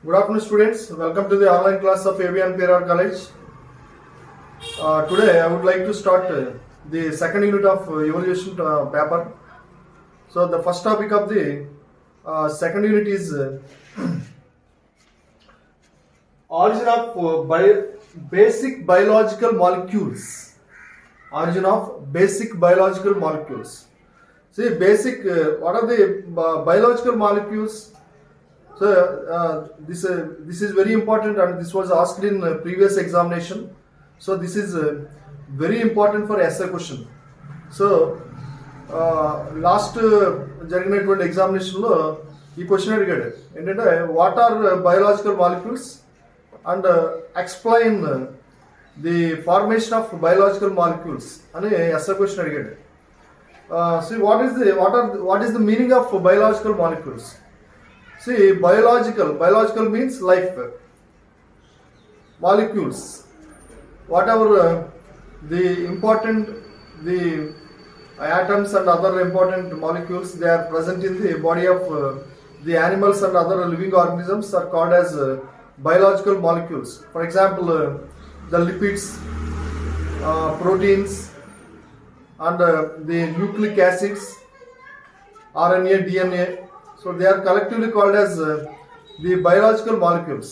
Good afternoon, students. Welcome to the online class of ABN PR College. Today, I would like to start the second unit of evaluation paper. So, the first topic of the second unit is origin of basic biological molecules. Origin of basic biological molecules. See, basic. What are the biological molecules? So this is very important, and this was asked in previous examination. So this is very important for essay question. So last జరిగినటువంటి ఎగ్జామినేషన్లో ఈ question అడిగాడు ఏంటంటే what are biological molecules and explain the formation of biological molecules అని SA question అడిగాడు. So what is the meaning of biological molecules? See, biological means life. Molecules, whatever the atoms and other important molecules, they are present in the body of the animals and other living organisms are called as biological molecules. For example, the lipids, proteins, and the nucleic acids, RNA, DNA. So they are collectively called as the biological molecules.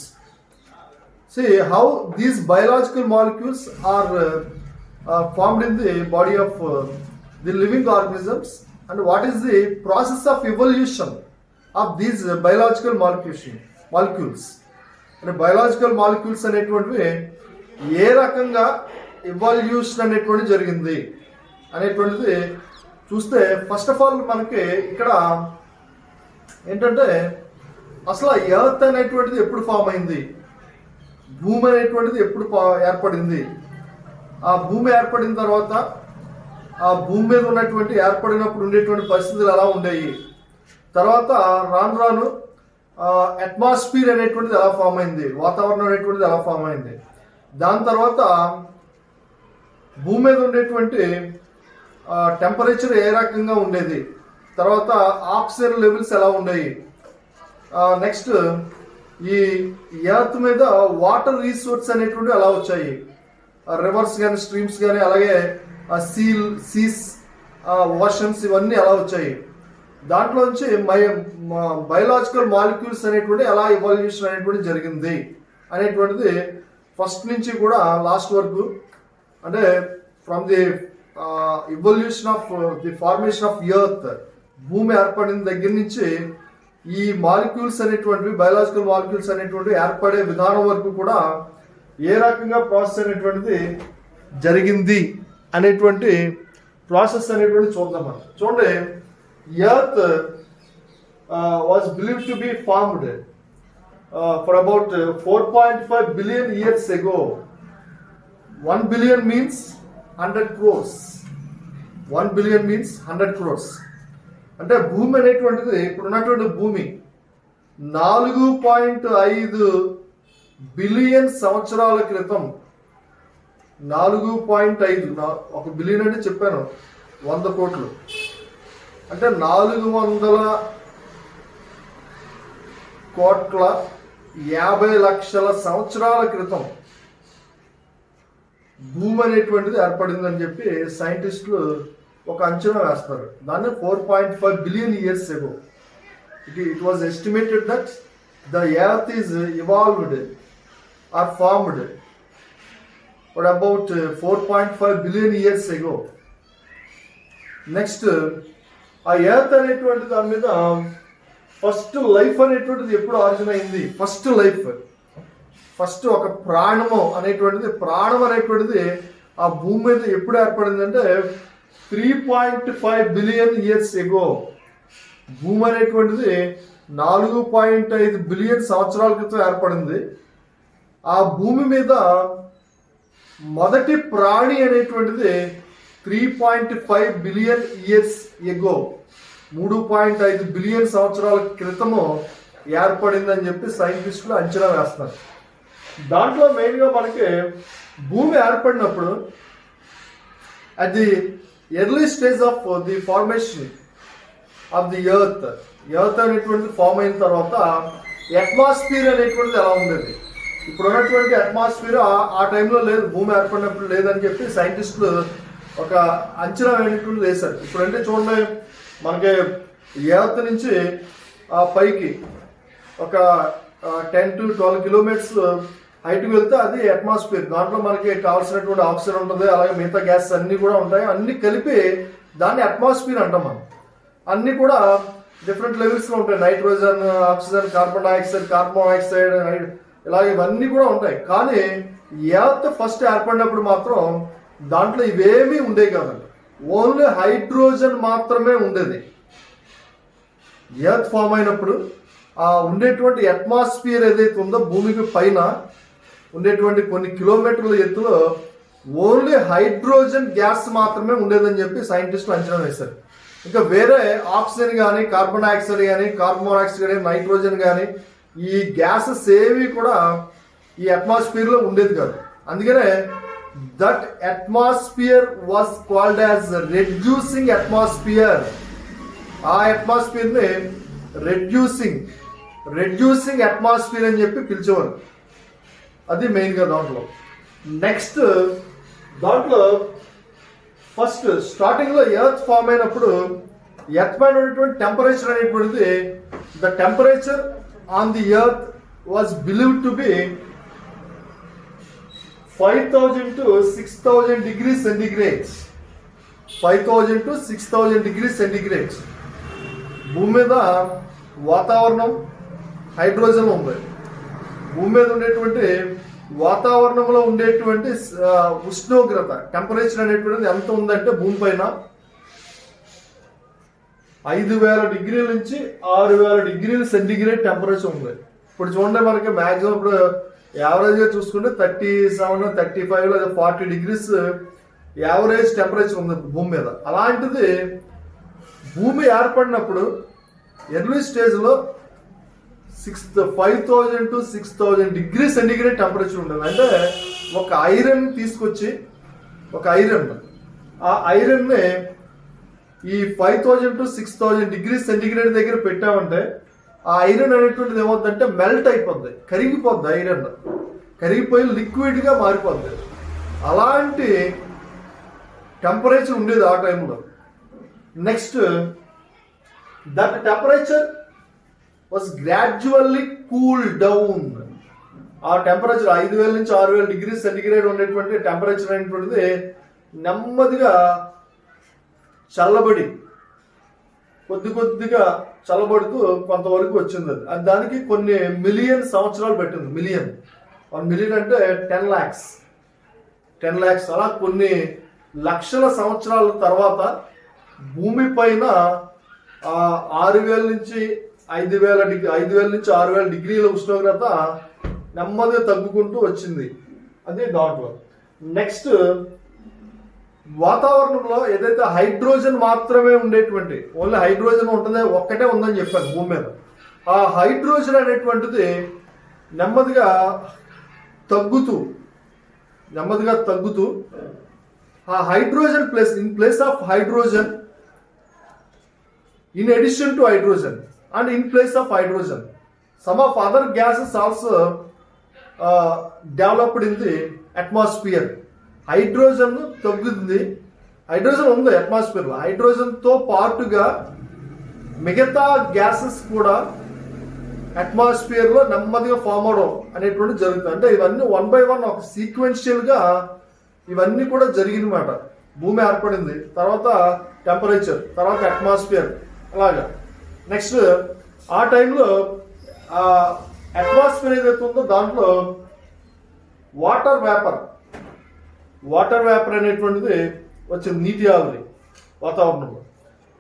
See how these biological molecules are formed in the body of the living organisms, and what is the process of evolution of these biological molecules. And biological molecules అనేటువంటివి ఏ రకంగా evolution అనేటువంటిది జరిగింది అనేటువంటిది చూస్తే first of all మనకి ఇక్కడ ఏంటంటే అసలు ఎర్త్ అనేటువంటిది ఎప్పుడు ఫామ్ అయింది, భూమి అనేటువంటిది ఎప్పుడు ఏర్పడింది, ఆ భూమి ఏర్పడిన తర్వాత ఆ భూమి మీద ఉన్నటువంటి ఏర్పడినప్పుడు ఉండేటువంటి పరిస్థితులు ఎలా ఉండేవి, తర్వాత రాను అట్మాస్ఫియర్ అనేటువంటిది ఎలా ఫామ్ అయింది, వాతావరణం అనేటువంటిది ఎలా ఫామ్ అయింది, దాని తర్వాత భూమి మీద ఉండేటువంటి టెంపరేచర్ ఏ రకంగా ఉండేది, తర్వాత ఆక్సిజన్ లెవెల్స్ ఎలా ఉన్నాయి, నెక్స్ట్ ఈ ఎర్త్ మీద వాటర్ రీసోర్స్ అనేటువంటి ఎలా వచ్చాయి, రివర్స్ కానీ స్ట్రీమ్స్ కానీ అలాగే సీస్ ఓషన్స్ ఇవన్నీ ఎలా వచ్చాయి, దాంట్లోంచి బయోలాజికల్ మాలిక్యూల్స్ అనేటువంటి ఎలా ఎవల్యూషన్ అనేటువంటి జరిగింది అనేటువంటిది ఫస్ట్ నుంచి కూడా లాస్ట్ వరకు, అంటే from the evolution of the formation of earth, భూమి ఏర్పడిన దగ్గర నుంచి ఈ మాలిక్యూల్స్ అనేటువంటివి బయోలాజికల్ మాలిక్యూల్స్ అనేటువంటి ఏర్పడే విధానం వరకు కూడా ఏ రకంగా ప్రాసెస్ అనేటువంటిది జరిగింది అనేటువంటి ప్రాసెస్ అనేటువంటి చూద్దాం మనం. చూడండి, earth was believed to be formed for about 4.5 billion years ago. 1 billion means 100 crores. 1 billion means 100 crores. అంటే భూమి అనేటువంటిది ఇప్పుడు ఉన్నటువంటి భూమి 4.5 బిలియన్ సంవత్సరాల క్రితం, 4.5, 1 బిలియన్ అంటే చెప్పాను 100 కోట్లు, అంటే 400 కోట్ల 50 లక్షల సంవత్సరాల క్రితం భూమి అనేటువంటిది ఏర్పడిందని చెప్పి సైంటిస్టులు ఒక అంచనా వేస్తారు. దాన్ని 4.5 billion years ago it was estimated that the earth is evolved or formed for about 4.5 billion years ago. Next ఆ ఎర్త్ అనేటువంటి దాని మీద ఫస్ట్ లైఫ్ అనేటువంటిది ఎప్పుడు ఆరిజిన్ అయింది, ఫస్ట్ ఒక ప్రాణం అనేటువంటిది ఆ భూమి మీద ఎప్పుడు ఏర్పడింది అంటే 3.5 బిలియన్ ఇయర్స్ ఎగో. భూమి అనేటువంటిది 4.5 బిలియన్ సంవత్సరాల క్రితం ఏర్పడింది. ఆ భూమి మీద మొదటి ప్రాణి అనేటువంటిది 3.5 బిలియన్ ఇయర్స్ ఎగో, 3.5 బిలియన్ సంవత్సరాల క్రితము ఏర్పడిందని చెప్పి సైంటిస్టులు అంచనా వేస్తున్నారు. దాంట్లో మెయిన్గా మనకి భూమి ఏర్పడినప్పుడు at the early stage of the formation of the earth అనేటువంటిది ఫామ్ అయిన తర్వాత అట్మాస్ఫియర్ అనేటువంటిది ఎలా ఉండేది. ఇప్పుడు ఉన్నటువంటి అట్మాస్ఫియర్ ఆ టైంలో లేదు, భూమి ఏర్పడినప్పుడు లేదని చెప్పి సైంటిస్టులు ఒక అంచనా అనేటువంటి వేశారు. ఇప్పుడంటే చూడండి, మనకి ఎర్త్ నుంచి పైకి ఒక 10 to 12 కిలోమీటర్స్ హైట్కి వెళ్తే అది అట్మాస్ఫియర్. దాంట్లో మనకి కావాల్సినటువంటి ఆక్సిజన్ ఉంటుంది, అలాగే మిగతా గ్యాసెస్ అన్నీ కూడా ఉంటాయి. అన్నీ కలిపి దాన్ని అట్మాస్ఫియర్ అంటాం మనం. అన్నీ కూడా డిఫరెంట్ లెవెల్స్లో ఉంటాయి. Nitrogen, oxygen, carbon dioxide, carbon monoxide, ఇలాగే ఇవన్నీ కూడా ఉంటాయి. కానీ ఎర్త్ ఫస్ట్ ఏర్పడినప్పుడు మాత్రం దాంట్లో ఇవేమీ ఉండేవి కాదండి. ఓన్లీ హైడ్రోజన్ మాత్రమే ఉండేది. ఎర్త్ ఫామ్ అయినప్పుడు ఉండేటువంటి అట్మాస్ఫియర్ ఏదైతే ఉందో భూమికి పైన ఉండేటువంటి కొన్ని కిలోమీటర్ల ఎత్తులో ఓన్లీ హైడ్రోజన్ గ్యాస్ మాత్రమే ఉండేదని చెప్పి సైంటిస్టులు అంచనా వేశారు. ఇంకా వేరే ఆక్సిజన్ కానీ, కార్బన్ డైఆక్సైడ్ కానీ, కార్బన్ మోనాక్సైడ్ కానీ, నైట్రోజన్ కానీ ఈ గ్యాసెస్ ఏవి కూడా ఈ అట్మాస్ఫియర్లో ఉండేది కాదు. అందుకనే that atmosphere was called as reducing atmosphere. ఆ అట్మాస్ఫియర్ని రెడ్యూసింగ్ అట్మాస్ఫియర్ అని చెప్పి పిలిచేవారు. అది మెయిన్గా దాంట్లో. నెక్స్ట్ దాంట్లో ఫస్ట్ స్టార్టింగ్లో ఎర్త్ ఫామ్ అయినప్పుడు ఎర్త్ పైన ఉన్నటువంటి టెంపరేచర్ అనేటువంటిది, the temperature on the earth was believed to be 5,000 to 6,000 degrees centigrade. 5,000 to 6,000 degrees centigrade. భూమి మీద వాతావరణం హైడ్రోజన్ ఉంది. భూమి మీద ఉండేటువంటి వాతావరణంలో ఉండేటువంటి ఉష్ణోగ్రత టెంపరేచర్ అనేటువంటిది ఎంత ఉందంటే భూమి పైన 5,000 డిగ్రీల నుంచి 6,000 డిగ్రీల సెంటిగ్రేడ్ టెంపరేచర్ ఉంది. ఇప్పుడు చూడండి, మనకి మ్యాక్సిమం ఇప్పుడు యావరేజ్గా చూసుకుంటే 37, 35 లేదా 40 డిగ్రీస్ యావరేజ్ టెంపరేచర్ ఉంది భూమి మీద. అలాంటిది భూమి ఏర్పడినప్పుడు ఎర్లీ స్టేజ్లో 5,000 to 6,000 డిగ్రీ సెంటిగ్రేడ్ టెంపరేచర్ ఉండదు. అంటే ఒక ఐరన్ తీసుకొచ్చి, ఒక ఐరన్ని ఈ 5,000 to 6,000 డిగ్రీ సెంటిగ్రేడ్ దగ్గర పెట్టామంటే ఆ ఐరన్ అనేటువంటిది ఏమవుతుందంటే మెల్ట్ అయిపోద్ది, కరిగిపోద్ది. ఐరన్ కరిగిపోయి లిక్విడ్గా మారిపోద్ది. అలాంటి టెంపరేచర్ ఉండేది ఆ టైంలో. Next that temperature was gradually cool down. ఆ టెంపరేచర్ 5,000 నుంచి 6,000 డిగ్రీ సెంటిగ్రేడ్ ఉండేటువంటి టెంపరేచర్ అనేటువంటిది నెమ్మదిగా చల్లబడి కొద్దిగా చల్లబడుతూ కొంతవరకు వచ్చింది. అది దానికి కొన్ని మిలియన్ సంవత్సరాలు పెట్టింది. 1 మిలియన్ అంటే 10 lakhs. అలా కొన్ని లక్షల సంవత్సరాల తర్వాత భూమి పైన 6,000 నుంచి 5,000 డిగ్రీల ఉష్ణోగ్రత నెమ్మదిగా తగ్గుకుంటూ వచ్చింది. అది దాంట్లో. నెక్స్ట్ వాతావరణంలో ఏదైతే హైడ్రోజన్ మాత్రమే ఉండేటువంటి, ఓన్లీ హైడ్రోజన్ ఉంటుంది, ఒక్కటే ఉందని చెప్పాను భూమి మీద. ఆ హైడ్రోజన్ అనేటువంటిది నెమ్మదిగా తగ్గుతూ ఆ hydrogen place of hydrogen, in addition to hydrogen and in place of hydrogen some of other gases also developed in the atmosphere. Hydrogen తగ్గుతుంది. హైడ్రోజన్ ఉంది అట్మాస్ఫియర్లో. హైడ్రోజన్తో పాటుగా మిగతా గ్యాసెస్ కూడా అట్మాస్ఫియర్లో నెమ్మదిగా ఫామ్ అవడం అనేటువంటి జరుగుతుంది. అంటే ఇవన్నీ 1 by 1 ఒక సీక్వెన్షియల్గా ఇవన్నీ కూడా జరిగిందన్నమాట. భూమి ఏర్పడింది, తర్వాత టెంపరేచర్, తర్వాత అట్మాస్ఫియర్, అలాగా. నెక్స్ట్ ఆ టైంలో అట్మాస్ఫియర్ ఏదైతే ఉందో దాంట్లో వాటర్ వేపర్ అనేటువంటిది వచ్చింది, నీటి ఆవిరి వాతావరణంలో.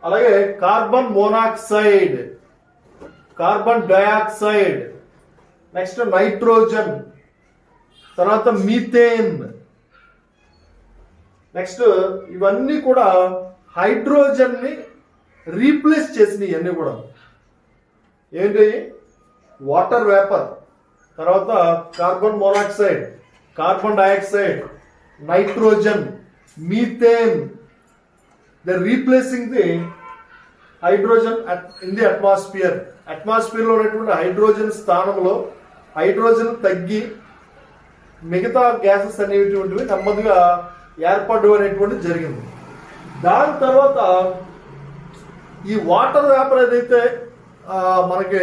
అలాగే carbon monoxide, carbon dioxide, next nitrogen, తర్వాత మీథేన్. నెక్స్ట్ ఇవన్నీ కూడా హైడ్రోజన్ని రీప్లేస్ చేసినాయి. అన్నీ కూడా ఏంటి? వాటర్ వేపర్, తర్వాత carbon monoxide, carbon dioxide, nitrogen, methane. They replacing the hydrogen in the atmosphere అట్మాస్ఫియర్లో ఉన్నటువంటి హైడ్రోజన్ స్థానంలో హైడ్రోజన్ తగ్గి మిగతా గ్యాసెస్ అనేటువంటివి నెమ్మదిగా ఏర్పడడం అనేటువంటిది జరిగింది. దాని తర్వాత ఈ వాటర్ వేపర్ ఏదైతే మనకి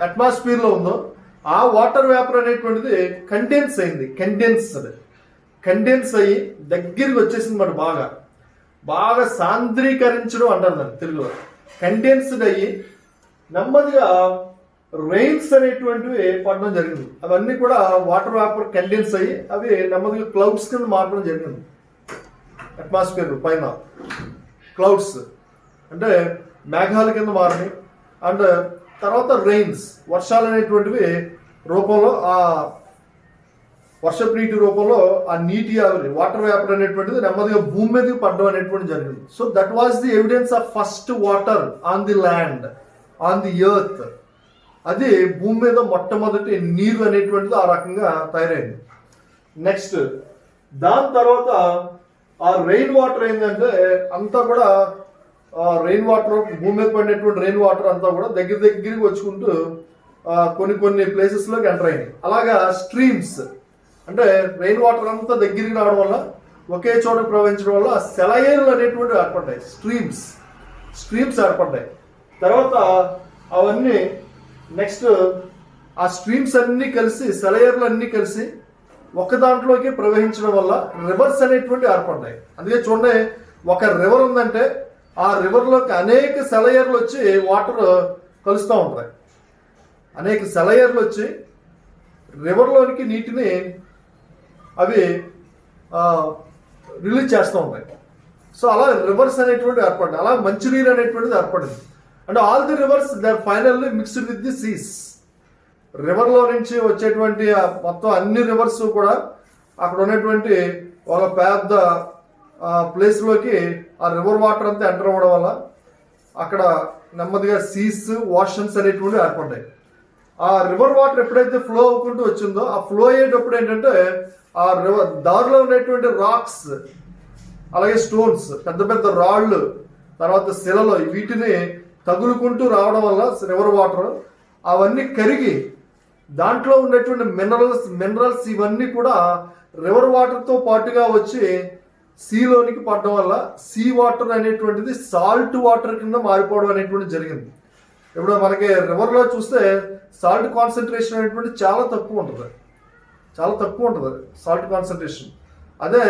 అట్మాస్ఫియర్లో ఉందో ఆ వాటర్ వేపర్ అనేటువంటిది కండెన్స్ అయ్యి దగ్గరికి వచ్చేసింది మరి బాగా సాంద్రీకరించడం అంటారు దాన్ని తెలుగులో. కండెన్స్డ్ అయ్యి నెమ్మదిగా రెయిన్స్ అనేటువంటివి పడడం జరిగింది. అవన్నీ కూడా వాటర్ వేపర్ కండెన్స్ అయ్యి అవి నెమ్మదిగా క్లౌడ్స్ కింద మారడం జరిగింది. అట్మాస్ఫియర్ పైన క్లౌడ్స్ అంటే మేఘాల కింద మారినాయి. అండ్ తర్వాత రెయిన్స్ వర్షాలు అనేటువంటివి రూపంలో ఆ వర్షపు నీటి రూపంలో ఆ నీటి ఆవిరి వాటర్ వేపర్ అనేటువంటిది నెమ్మదిగా భూమి మీదకి పడడం అనేటువంటి జరిగింది. So that was the evidence of first water on the land on the earth. అది భూమి మీద మొట్టమొదటి నీరు అనేటువంటిది ఆ రకంగా తయారైంది. నెక్స్ట్ దాని తర్వాత ఆ రెయిన్ వాటర్ ఏంటంటే అంతా కూడా రెయిన్ వాటర్ భూమి మీద పడినటువంటి రెయిన్ వాటర్ అంతా కూడా దగ్గరికి వచ్చుకుంటూ కొన్ని ప్లేసెస్లోకి ఎంటర్ అయినాయి. అలాగా స్ట్రీమ్స్ అంటే రెయిన్ వాటర్ అంతా దగ్గరికి రావడం వల్ల ఒకే చోట ప్రవహించడం వల్ల సెలయేరులు అనేటువంటివి ఏర్పడ్డాయి. స్ట్రీమ్స్ ఏర్పడ్డాయి. తర్వాత అవన్నీ నెక్స్ట్ ఆ స్ట్రీమ్స్ అన్నీ కలిసి సెలయేరులు అన్నీ కలిసి ఒక దాంట్లోకి ప్రవహించడం వల్ల రివర్స్ అనేటువంటి ఏర్పడ్డాయి. అందుకే చూడండి, ఒక రివర్ ఉందంటే ఆ రివర్లోకి అనేక సెలయేర్లు వచ్చి వాటర్ కలుస్తూ ఉంటాయి. అనేక సెలయేర్లు వచ్చి రివర్లోనికి నీటిని అవి రిలీజ్ చేస్తూ ఉంటాయి. సో అలా రివర్స్ అనేటువంటి ఏర్పడింది. అలా మంచినీరు అనేటువంటిది ఏర్పడింది. అంటే all the rivers they are finally mixed with the seas. రివర్లో నుంచి వచ్చేటువంటి మొత్తం అన్ని రివర్స్ కూడా అక్కడ ఉన్నటువంటి ఒక పెద్ద ప్లేస్లోకి ఆ రివర్ వాటర్ అంతా ఎంటర్ అవ్వడం వల్ల అక్కడ నెమ్మదిగా సీస్ ఓషన్స్ అనేటువంటి ఏర్పడ్డాయి. ఆ రివర్ వాటర్ ఎప్పుడైతే ఫ్లో అవ్వుకుంటూ వచ్చిందో ఆ ఫ్లో అయ్యేటప్పుడు ఏంటంటే ఆ రివర్ దారిలో ఉన్నటువంటి రాక్స్ అలాగే స్టోన్స్ పెద్ద రాళ్ళు తర్వాత శిలలు వీటిని తగులుకుంటూ రావడం వల్ల రివర్ వాటర్ అవన్నీ కరిగి దాంట్లో ఉన్నటువంటి మినరల్స్ ఇవన్నీ కూడా రివర్ వాటర్తో పాటుగా వచ్చి సీలోనికి పడడం వల్ల సీ వాటర్ అనేటువంటిది సాల్ట్ వాటర్ కింద మారిపోవడం అనేటువంటి జరిగింది. ఇప్పుడు మనకి రివర్లో చూస్తే సాల్ట్ కాన్సన్ట్రేషన్ అనేటువంటి చాలా తక్కువ ఉంటుంది సాల్ట్ కాన్సన్ట్రేషన్. అదే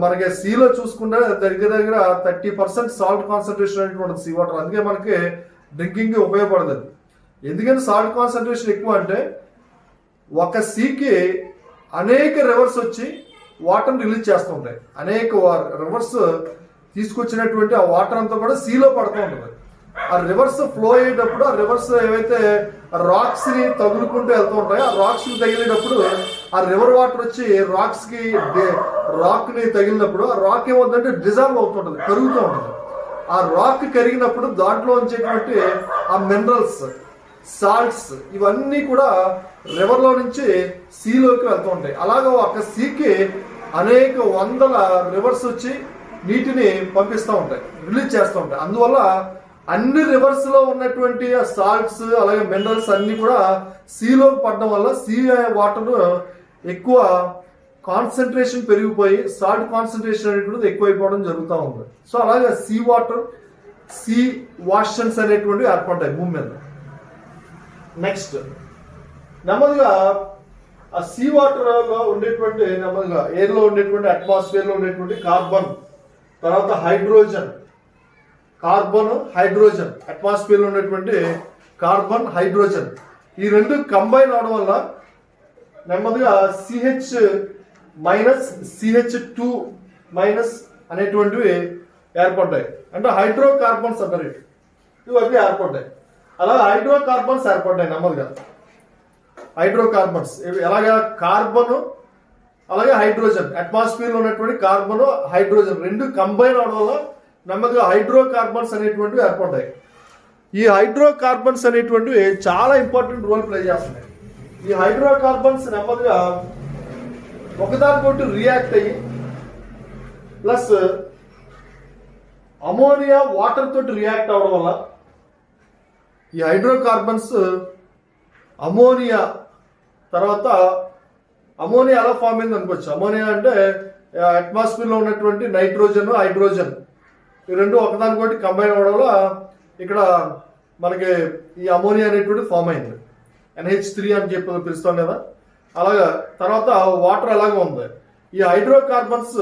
మనకి సీలో చూసుకుంటే దగ్గర 30% సాల్ట్ కాన్సన్ట్రేషన్ అనేటువంటి సీ వాటర్. అందుకే మనకి డ్రింకింగ్కి ఉపయోగపడదు. ఎందుకని సాల్ట్ కాన్సన్ట్రేషన్ ఎక్కువ అంటే ఒక సీకి అనేక రివర్స్ వచ్చి వాటర్ని రిలీజ్ చేస్తూ ఉంటాయి. అనేక రివర్స్ తీసుకొచ్చినటువంటి ఆ వాటర్ అంతా కూడా సీలో పడుతూ ఉంటుంది. ఆ రివర్స్ ఫ్లో అయ్యేటప్పుడు ఆ రివర్స్ ఏవైతే రాక్స్ ని తగులుకుంటూ వెళ్తూ ఉంటాయో ఆ రాక్స్ ని తగిలేటప్పుడు ఆ రివర్ వాటర్ వచ్చి రాక్ ని తగిలినప్పుడు ఆ రాక్ ఏమవుతుందంటే డిజాల్వ్ అవుతుంటది, కరుగుతూ ఉంటుంది. ఆ రాక్ కరిగినప్పుడు దాంట్లో వచ్చేటువంటి ఆ మినరల్స్ సాల్ట్స్ ఇవన్నీ కూడా రివర్లో నుంచి సీలోకి వెళ్తూ ఉంటాయి. అలాగే ఒక సీకి అనేక వందల రివర్స్ వచ్చి నీటిని పంపిస్తూ ఉంటాయి, రిలీజ్ చేస్తూ ఉంటాయి. అందువల్ల అన్ని రివర్స్ లో ఉన్నటువంటి సాల్ట్స్ అలాగే మినరల్స్ అన్ని కూడా సీలోకి పడడం వల్ల సీ వాటర్ ఎక్కువ కాన్సన్ట్రేషన్ పెరిగిపోయి సాల్ట్ కాన్సన్ట్రేషన్ అనేటువంటిది ఎక్కువైపోవడం జరుగుతూ ఉంది. సో అలాగే సీ వాటర్ సీ వాషన్స్ అనేటువంటివి ఏర్పడ్డాయి భూమి మీద. నెక్స్ట్ నెమ్మదిగా ఆ సీ వాటర్ లో ఉండేటువంటి నెమ్మదిగా ఎయిర్ లో ఉండేటువంటి అట్మాస్ఫియర్ లో ఉండేటువంటి కార్బన్ తర్వాత హైడ్రోజన్ అట్మాస్ఫియర్ లో ఉన్నటువంటి కార్బన్ హైడ్రోజన్ ఈ రెండు కంబైన్ అవడం వల్ల నెమ్మదిగా CH- అనేటువంటివి ఏర్పడ్డాయి. అంటే హైడ్రోకార్బన్స్ అంటారు ఇవన్నీ ఏర్పడ్డాయి. అలా హైడ్రోకార్బన్స్ ఏర్పడ్డాయి నెమ్మదిగా. హైడ్రోకార్బన్స్ ఎలాగా కార్బన్ అలాగే హైడ్రోజన్ అట్మాస్ఫియర్ లో ఉన్నటువంటి కార్బన్ హైడ్రోజన్ రెండు కంబైన్ అవడం వల్ల నెమ్మదిగా హైడ్రోకార్బన్స్ అనేటువంటివి ఏర్పడ్డాయి. ఈ హైడ్రోకార్బన్స్ అనేటువంటివి చాలా ఇంపార్టెంట్ రోల్ ప్లే చేస్తున్నాయి. ఈ హైడ్రోకార్బన్స్ నెమ్మదిగా ఒకదానికొకటి రియాక్ట్ అయ్యి ప్లస్ అమోనియా వాటర్ తోటి రియాక్ట్ అవడం వల్ల ఈ హైడ్రోకార్బన్స్ అమోనియా తర్వాత అమోనియా ఎలా ఫామ్ అయింది అనుకోవచ్చు. అమోనియా అంటే అట్మాస్ఫియర్లో ఉన్నటువంటి నైట్రోజన్ హైడ్రోజన్ ఈ రెండు ఒకదానికొకటి కంబైన్ అవ్వడం వల్ల ఇక్కడ మనకి ఈ అమోనియా అనేటువంటి ఫామ్ అయింది. NH3 అని చెప్పి పిలుస్తాం కదా, అలాగా. తర్వాత వాటర్ ఎలాగ ఉంది, ఈ హైడ్రోకార్బన్స్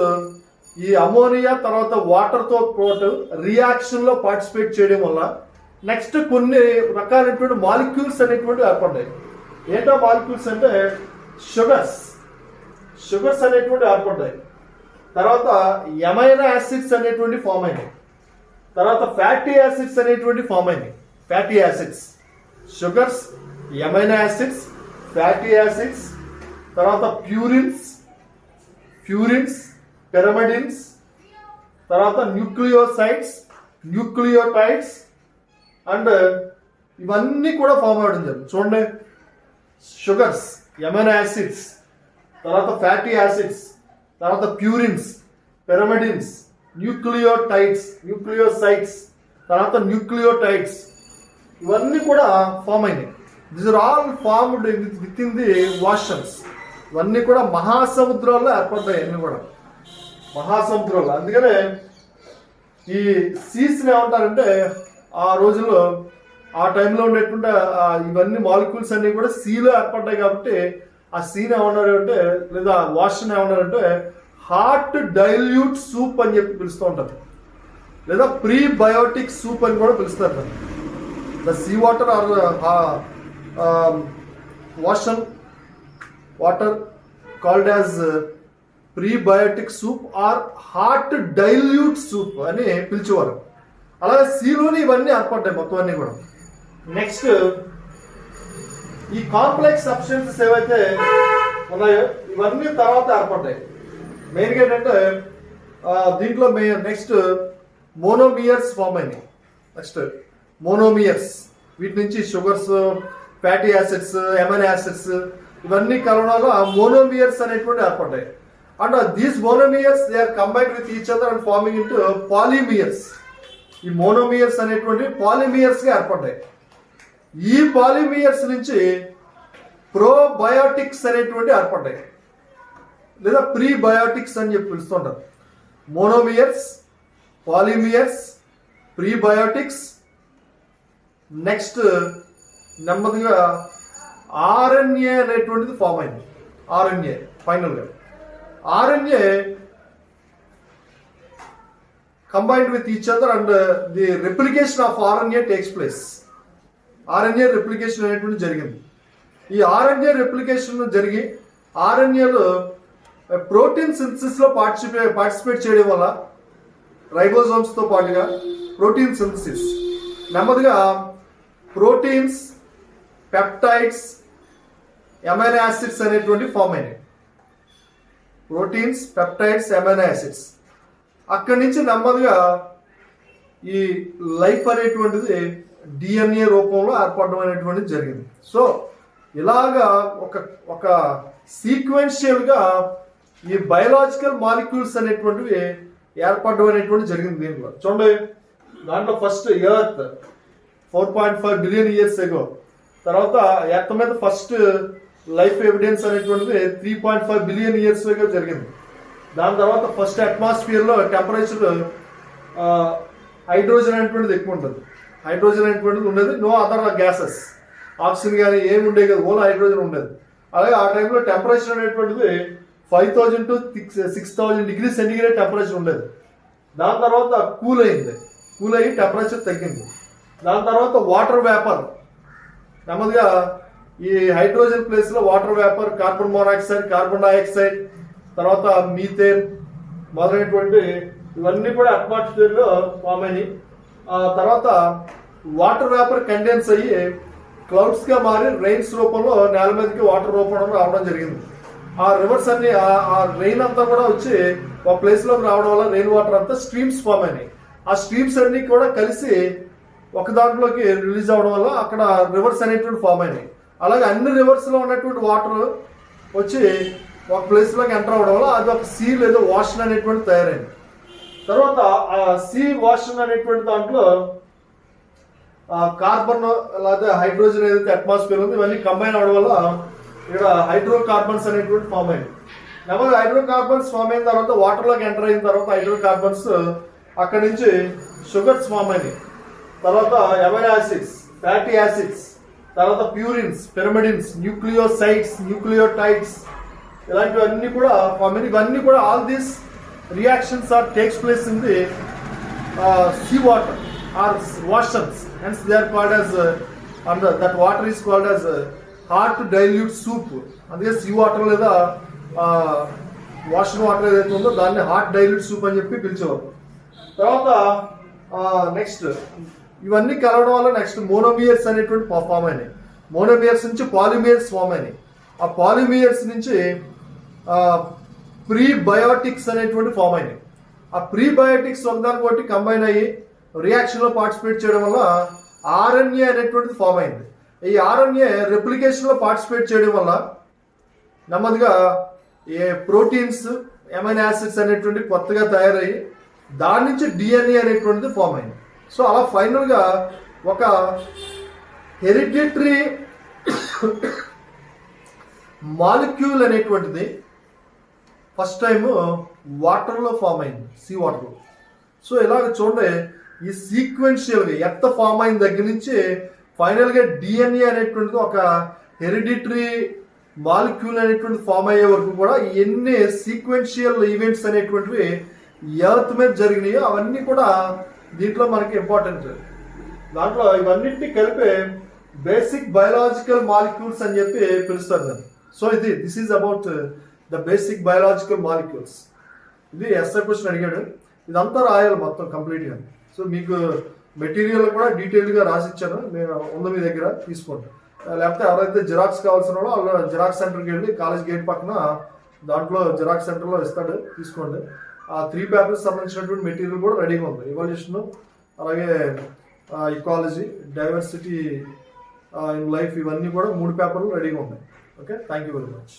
ఈ అమోనియా తర్వాత వాటర్తో పాటు రియాక్షన్లో పార్టిసిపేట్ చేయడం వల్ల నెక్స్ట్ కొన్ని రకాలైనటువంటి మాలిక్యూల్స్ అనేటువంటి ఏర్పడ్డాయి. ఏంటో మాలిక్యూల్స్ అంటే షుగర్స్ అనేటువంటి ఏర్పడ్డాయి. తర్వాత ఎమైనో యాసిడ్స్ అనేటువంటి ఫామ్ అయినాయి. తర్వాత ఫ్యాటీ యాసిడ్స్ అనేటువంటి ఫామ్ అయినాయి. Fatty acids, sugars, amino acids, fatty acids, తర్వాత ప్యూరిన్స్, పిరమిడిన్స్, తర్వాత న్యూక్లియోటైడ్స్ అండ్ ఇవన్నీ కూడా ఫామ్ అవ్వడం జరిగింది. చూడండి, షుగర్స్, ఎమైనో యాసిడ్స్, తర్వాత ఫ్యాటీ యాసిడ్స్, తర్వాత ప్యూరిన్స్, పిరమిడిన్స్, న్యూక్లియోసైడ్స్, తర్వాత న్యూక్లియోటైడ్స్ ఇవన్నీ కూడా ఫామ్ అయినాయి. This are all formed within the oceans. ఇవన్నీ కూడా మహాసముద్రాల్లో ఏర్పడ్డాయి. అన్నీ కూడా మహాసముద్రాలు. అందుకనే ఈ సీస్ని ఏమంటారంటే ఆ రోజుల్లో ఆ టైంలో ఉండేటువంటి ఇవన్నీ మాలిక్యూల్స్ అన్నీ కూడా సీలో ఏర్పడ్డాయి. కాబట్టి ఆ సీన్ ఏమన్నారు అంటే, లేదా వాషన్ ఏమన్నారంటే హార్ట్ డైల్యూట్ సూప్ అని చెప్పి పిలుస్తూ ఉంటారు, లేదా ప్రీబయోటిక్ సూప్ అని కూడా పిలుస్తారు. The sea water or water called as prebiotic soup or hot dilute soup అని పిలిచేవారు. అలాగే సీలోని ఇవన్నీ ఏర్పడ్డాయి మొత్తం అన్నీ కూడా. నెక్స్ట్ ఈ కాంప్లెక్స్ సబ్స్టెన్సెస్ ఏవైతే ఉన్నాయో ఇవన్నీ తర్వాత ఏర్పడ్డాయి. మెయిన్గా ఏంటంటే దీంట్లో నెక్స్ట్ మోనోమియర్స్ ఫామ్ అయినాయి. నెక్స్ట్ మోనోమియర్స్, వీటి నుంచి sugars, fatty acids, amino acids ఇవన్నీ కలవడంలో ఆ మోనోమియర్స్ అనేటువంటి ఏర్పడ్డాయి. And these monomers they are combined with each other and forming into polymers. ఈ మోనోమియర్స్ అనేటువంటి పాలిమియర్స్గా ఏర్పడ్డాయి. ఈ పాలిమియర్స్ నుంచి ప్రోబయోటిక్స్ అనేటువంటి ఏర్పడ్డాయి, లేదా ప్రీబయోటిక్స్ అని చెప్పి పిలుస్తుంటారు. మోనోమియర్స్, పాలిమియర్స్, ప్రీబయోటిక్స్. నెక్స్ట్ నెమ్మదిగా ఆర్ఎన్ఏ అనేటువంటిది ఫామ్ అయింది. ఆర్ఎన్ఏ ఫైనల్గా RNA combined with each other and the replication of RNA takes place. RNA replication అనేటువంటి జరిగింది. ఈ RNA replication జరిగి RNAలో ప్రోటీన్ సింథసిస్లో పార్టిసిపేట్ చేయడం వల్ల రైబోజోమ్స్తో పాటుగా ప్రోటీన్ సింథసిస్ నెమ్మదిగా ప్రోటీన్స్, పెప్టైడ్స్, ఎమైనో యాసిడ్స్ అనేటువంటి ఫామ్ అయినాయి. Proteins, peptides, amino acids. అక్కడి నుంచి నెమ్మదిగా ఈ లైఫ్ అనేటువంటిది DNA రూపంలో ఏర్పడడం అనేటువంటిది జరిగింది. సో ఇలాగా ఒక సీక్వెన్షియల్గా ఈ బయలాజికల్ మాలిక్యూల్స్ అనేటువంటివి ఏర్పడడం అనేటువంటి జరిగింది. దీంట్లో చూడండి, దాంట్లో ఫస్ట్ ఎర్త్ 4.5 బిలియన్ ఇయర్స్ ఎగో, తర్వాత ఎర్త్ మీద ఫస్ట్ లైఫ్ ఎవిడెన్స్ అనేటువంటిది 3.5 బిలియన్ ఇయర్స్ ఎగో జరిగింది. దాని తర్వాత ఫస్ట్ అట్మాస్ఫియర్లో టెంపరేచర్ హైడ్రోజన్ అనేటువంటిది ఎక్కువ ఉంటుంది. హైడ్రోజన్ అనేటువంటిది ఉండేది, నో అదర్ గ్యాసెస్, ఆక్సిజన్ కానీ ఏమి ఉండేది కదా, ఓన్లీ హైడ్రోజన్ ఉండేది. అలాగే ఆ టైంలో టెంపరేచర్ అనేటువంటిది 5000 to 6000 డిగ్రీ సెంటిగ్రేడ్ టెంపరేచర్ ఉండేది. దాని తర్వాత కూల్ అయ్యి టెంపరేచర్ తగ్గింది. దాని తర్వాత వాటర్ వేపర్, నెమ్మదిగా ఈ హైడ్రోజన్ ప్లేస్లో water vapour, carbon monoxide, carbon dioxide, తర్వాత మీథేన్ మొదలైనటువంటి ఇవన్నీ కూడా అట్మాస్ఫియర్లో ఫామ్ అయినాయి. ఆ తర్వాత వాటర్ వేపర్ కండెన్స్ అయ్యి క్లౌడ్స్గా మారి రెయిన్స్ రూపంలో నేల మీదకి వాటర్ రూపంలో రావడం జరిగింది. ఆ రివర్స్ అన్ని ఆ రెయిన్ అంతా కూడా వచ్చి ఒక ప్లేస్లోకి రావడం వల్ల రెయిన్ వాటర్ అంతా స్ట్రీమ్స్ ఫామ్ అయినాయి. ఆ స్ట్రీమ్స్ అన్ని కూడా కలిసి ఒక దాంట్లోకి రిలీజ్ అవ్వడం వల్ల అక్కడ రివర్స్ అనేటువంటి ఫామ్ అయినాయి. అలాగే అన్ని రివర్స్లో ఉన్నటువంటి వాటర్ వచ్చి ఒక ప్లేస్లోకి ఎంటర్ అవ్వడం వల్ల అది ఒక సీ లేదా వాషన్ అనేటువంటి తయారైంది. తర్వాత ఆ సీ వాషన్ అనేటువంటి దాంట్లో కార్బన్ లేదా హైడ్రోజన్ ఏదైతే అట్మాస్ఫియర్ ఉంది ఇవన్నీ కంబైన్ అవడం వల్ల ఇక్కడ హైడ్రోకార్బన్స్ అనేటువంటి ఫామ్ అయింది. నెమ్మది హైడ్రోకార్బన్స్ ఫామ్ అయిన తర్వాత వాటర్లోకి ఎంటర్ అయిన తర్వాత హైడ్రోకార్బన్స్ అక్కడి నుంచి షుగర్స్ ఫామ్ అయినాయి. తర్వాత అమైనో యాసిడ్స్, ఫ్యాటీ యాసిడ్స్, తర్వాత ప్యూరిన్స్, పిరమిడిన్స్, న్యూక్లియోసైడ్స్, న్యూక్లియోటైడ్స్ ఇలాంటివన్నీ కూడా ఫామ్ అయినాయి. ఇవన్నీ కూడా all these reactions are takes place in the sea water or oceans, hence they are called as that water is called as hard to dilute soup. అందుకే sea water లేదా వాషన్ water ఏదైతే ఉందో దాన్ని హాట్ డైల్యూట్ సూప్ అని చెప్పి పిలిచేవారు. తర్వాత next ఇవన్నీ కలవడం వల్ల నెక్స్ట్ మోనోమియర్స్ అనేటువంటి ఫామ్ అయినాయి. మోనోమియర్స్ నుంచి పాలిమియర్స్ ఫామ్ అయినాయి. ఆ పాలిమియర్స్ నుంచి ప్రీబయోటిక్స్ అనేటువంటి ఫామ్ అయినాయి. ఆ ప్రీబయోటిక్స్ ఒకదానికొకటి కంబైన్ అయ్యి రియాక్షన్లో పార్టిసిపేట్ చేయడం వల్ల ఆర్ఎన్ఏ అనేటువంటిది ఫామ్ అయింది. ఈ ఆర్ఎన్ఏ రెప్లికేషన్లో పార్టిసిపేట్ చేయడం వల్ల నెమ్మదిగా ప్రోటీన్స్, అమైనో యాసిడ్స్ అనేటువంటి కొత్తగా తయారయ్యి దాని నుంచి డిఎన్ఏ అనేటువంటిది ఫామ్ అయింది. సో అలా ఫైనల్గా ఒక హెరిడిటరీ మాలిక్యూల్ అనేటువంటిది ఫస్ట్ టైం వాటర్లో ఫామ్ అయింది, సీ వాటర్లో. సో ఇలాగ చూడండి, ఈ సీక్వెన్షియల్గా ఎంత ఫామ్ అయిన దగ్గర నుంచి ఫైనల్గా డిఎన్ఏ అనేటువంటిది ఒక హెరిడిటరీ మాలిక్యూల్ అనేటువంటి ఫామ్ అయ్యే వరకు కూడా ఎన్ని సీక్వెన్షియల్ ఈవెంట్స్ అనేటువంటివి ఎర్త్ మీద జరిగినాయో అవన్నీ కూడా దీంట్లో మనకి ఇంపార్టెంట్. దాంట్లో ఇవన్నింటినీ కలిపే బేసిక్ బయలాజికల్ మాలిక్యూల్స్ అని చెప్పి పిలుస్తారు దాన్ని. So this is about the basic biological molecules. ఇది ఎస్ఐ క్వశ్చన్ అడిగాడు, ఇదంతా రాయాలి మొత్తం కంప్లీట్గా. సో మీకు మెటీరియల్ కూడా డీటెయిల్గా రాసిచ్చాను, నేను ఉంది మీ దగ్గర తీసుకోండి. లేకపోతే ఎవరైతే జిరాక్స్ కావాల్సిన వాళ్ళు జిరాక్స్ సెంటర్కి వెళ్ళి కాలేజ్ గేట్ పక్కన దాంట్లో జిరాక్స్ సెంటర్లో ఇస్తాడు, తీసుకోండి. ఆ 3 పేపర్స్ సంబంధించినటువంటి మెటీరియల్ కూడా రెడీగా ఉంది. ఎవల్యూషన్, అలాగే ఇకాలజీ, డైవర్సిటీ ఇన్ లైఫ్, ఇవన్నీ కూడా 3 పేపర్లు రెడీగా ఉన్నాయి. Okay, thank you very much.